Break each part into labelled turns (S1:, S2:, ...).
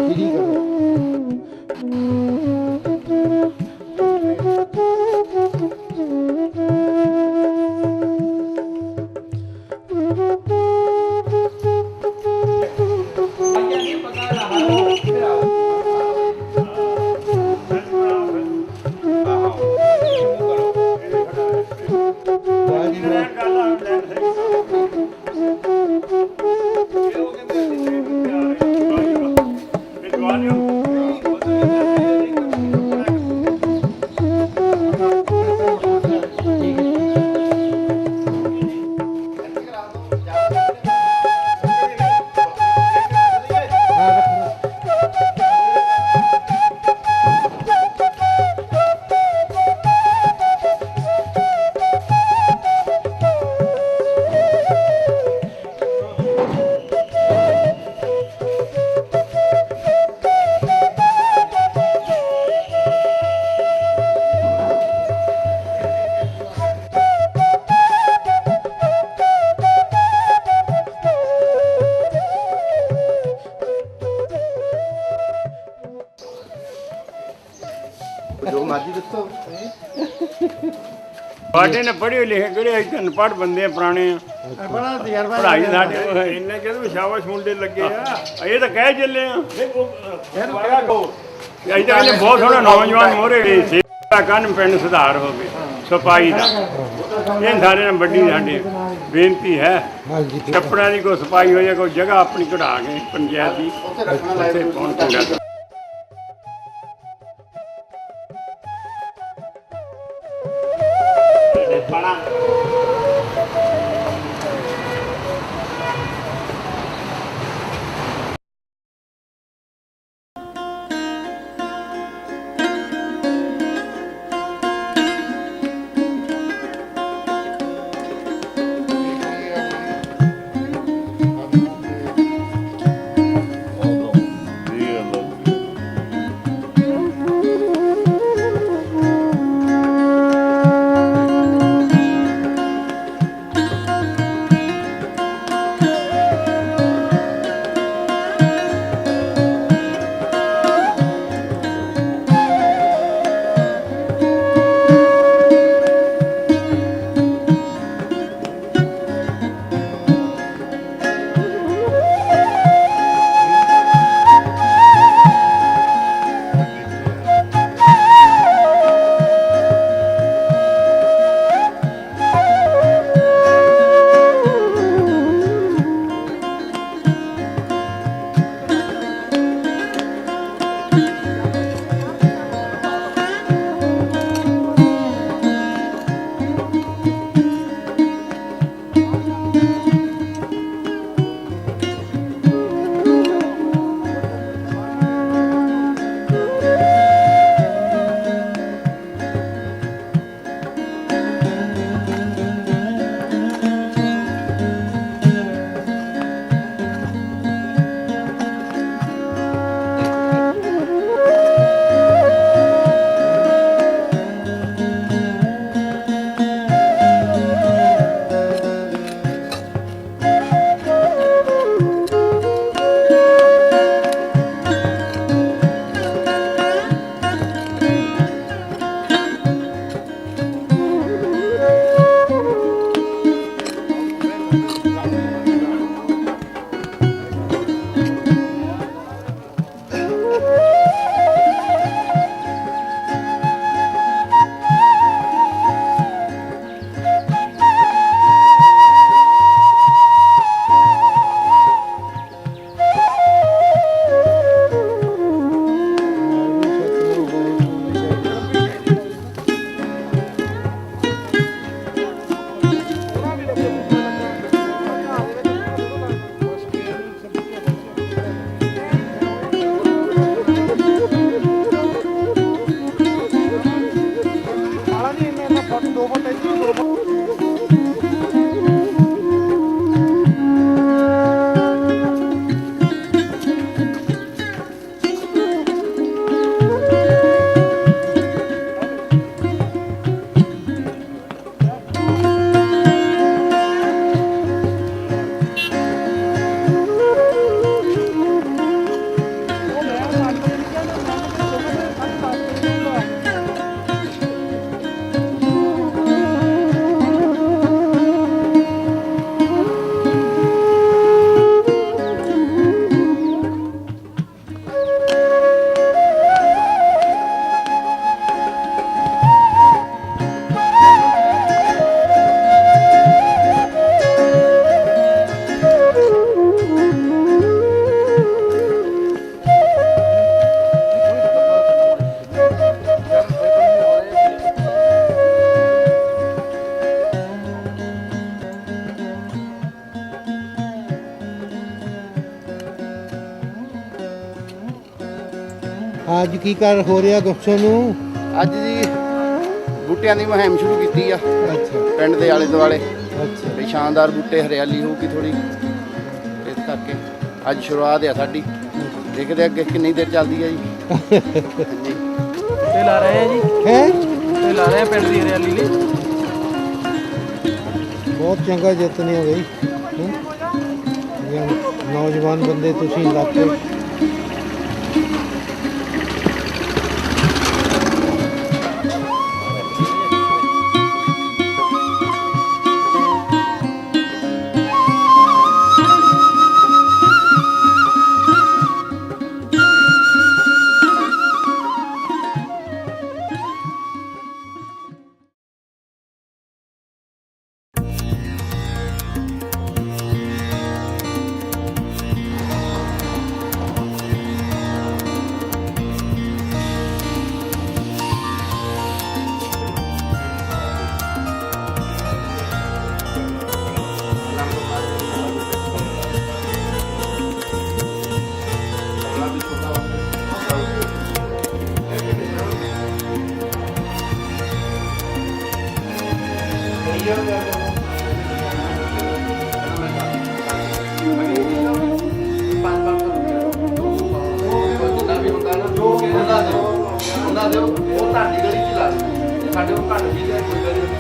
S1: ਕੀ ਕਰੋ ਜੋ ਮਰਜ਼ੀ ਦੱਸੋ
S2: ਸਾਡੇ ਨੇ ਪੜ੍ਹੇ ਲਿਖੇ ਕਿਹੜੇ ਅਸੀਂ ਪੜ੍ਹ ਬੰਦੇ ਆ ਪੁਰਾਣੇ ਆ
S1: ਬੜਾ ਤਜਰਬਾ
S2: ਪੜ੍ਹਾਈ ਸਾਡੇ ਇੰਨੇ ਕਹਿੰਦੇ ਸ਼ਾਬਾਸ਼ ਮੁੰਡੇ ਲੱਗੇ ਆ ਇਹ ਤਾਂ ਕਹਿ ਚੱਲੇ ਆ ਅਸੀਂ ਤਾਂ ਕਹਿੰਦੇ ਬਹੁਤ ਸੋਹਣਾ ਨੌਜਵਾਨ ਮੋਹਰੇ ਸੇਵਾ ਕਰਨ ਪਿੰਡ ਸੁਧਾਰ ਹੋਵੇ ਸਫਾਈ ਦਾ ਇਹ ਸਾਰੇ ਨਾਲ ਵੱਡੀ ਸਾਡੀ ਬੇਨਤੀ ਹੈ ਛੱਪੜਾਂ ਦੀ ਕੋਈ ਸਫਾਈ ਹੋ ਜਾਏ ਕੋਈ ਜਗ੍ਹਾ ਆਪਣੀ ਕਢਾ ਕੇ ਪੰਚਾਇਤ ਦੀ ਉੱਥੇ ਪਹੁੰਚੂਗਾ
S3: ਅੱਜ ਕੀ ਕਰ ਹੋ ਰਿਹਾ ਗੁੱਸੇ ਨੂੰ?
S1: ਅੱਜ ਜੀ ਬੂਟਿਆਂ ਦੀ ਮੁਹਿੰਮ ਸ਼ੁਰੂ ਕੀਤੀ ਆ
S3: ਅੱਛਾ
S1: ਪਿੰਡ ਦੇ ਆਲੇ ਦੁਆਲੇ
S3: ਅੱਛਾ
S1: ਵੀ ਸ਼ਾਨਦਾਰ ਬੂਟੇ, ਹਰਿਆਲੀ ਹੋਊਗੀ ਥੋੜੀ, ਇਸ ਕਰਕੇ ਅੱਜ ਸ਼ੁਰੂਆਤ ਆ ਸਾਡੀ। ਦੇਖਦੇ ਅੱਗੇ ਕਿੰਨੀ ਦੇਰ ਚੱਲਦੀ ਹੈ ਜੀ। ਹਾਂਜੀ
S4: ਤੇ ਲਾ ਰਹੇ ਆ ਜੀ,
S3: ਹੈ
S4: ਤੇ ਲਾ ਰਹੇ ਆ ਪਿੰਡ ਦੀ ਹਰਿਆਲੀ ਲਈ।
S3: ਬਹੁਤ ਚੰਗਾ ਯਤਨ ਹੈ ਬਈ। ਨੌਜਵਾਨ ਬੰਦੇ ਤੁਸੀਂ ਇਲਾਕੇ
S1: ਉਹਨਾਂ ਦੇ ਉਹ ਤੁਹਾਡੀ ਗਲੀ ਚ ਲਾ ਦੇ, ਸਾਡੇ ਉਹ ਘੱਟ ਵੀ ਹੈ ਕੋਈ ਗੱਲ ਨਹੀਂ।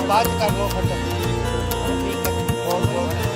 S1: ਬਾਅਦ ਕਰ ਲਓ ਖੱਟਾ ਠੀਕ ਹੈ ਬਹੁਤ ਬਹੁਤ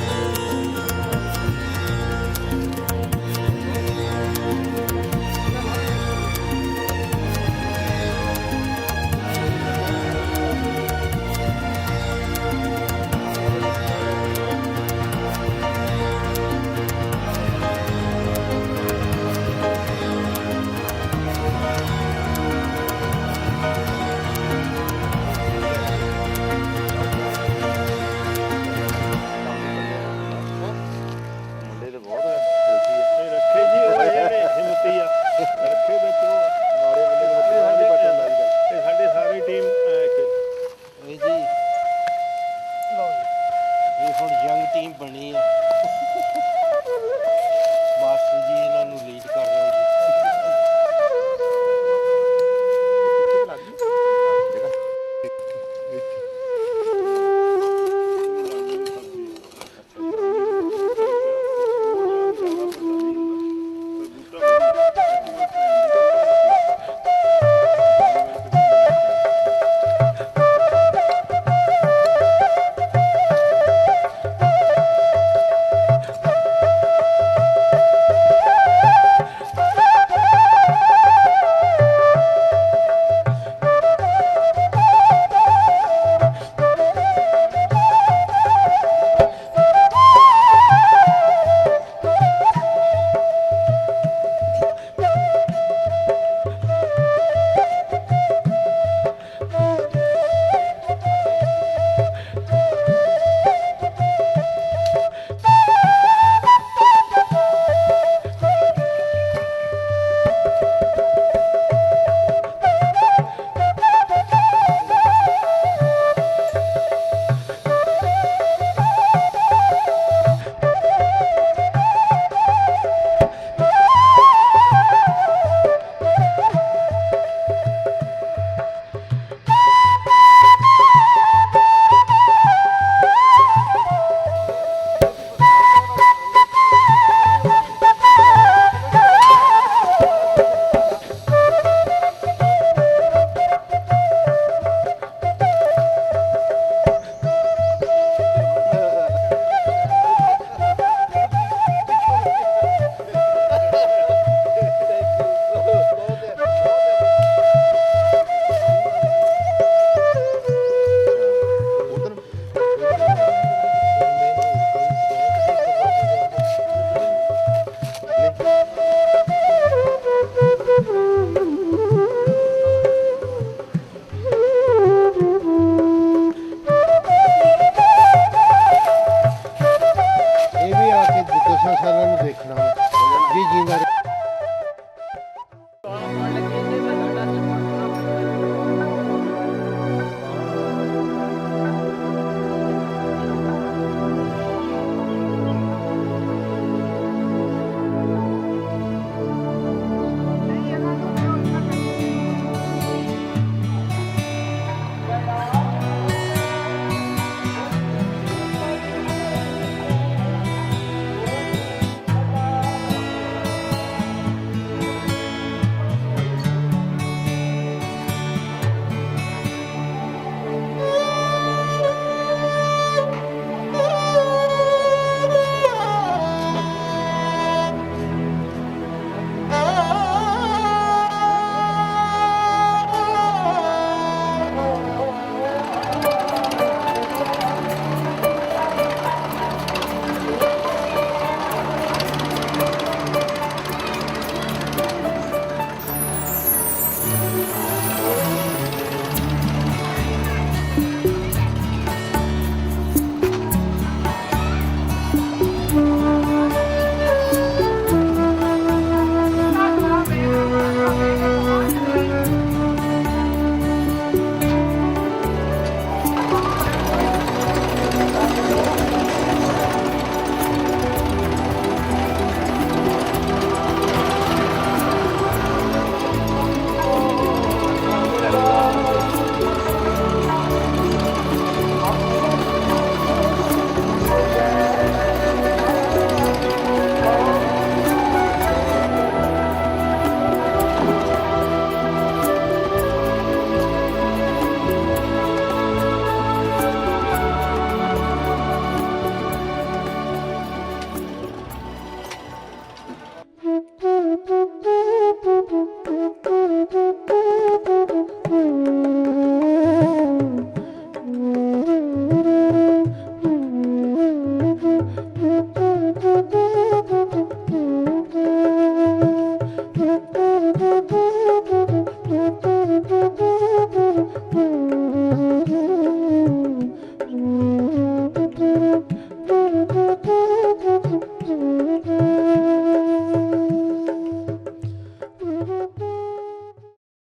S3: 10 ਸਾਲਾਂ ਨੂੰ ਦੇਖਣਾ ਵਾ। ਜੀ ਜਿੰਦਾ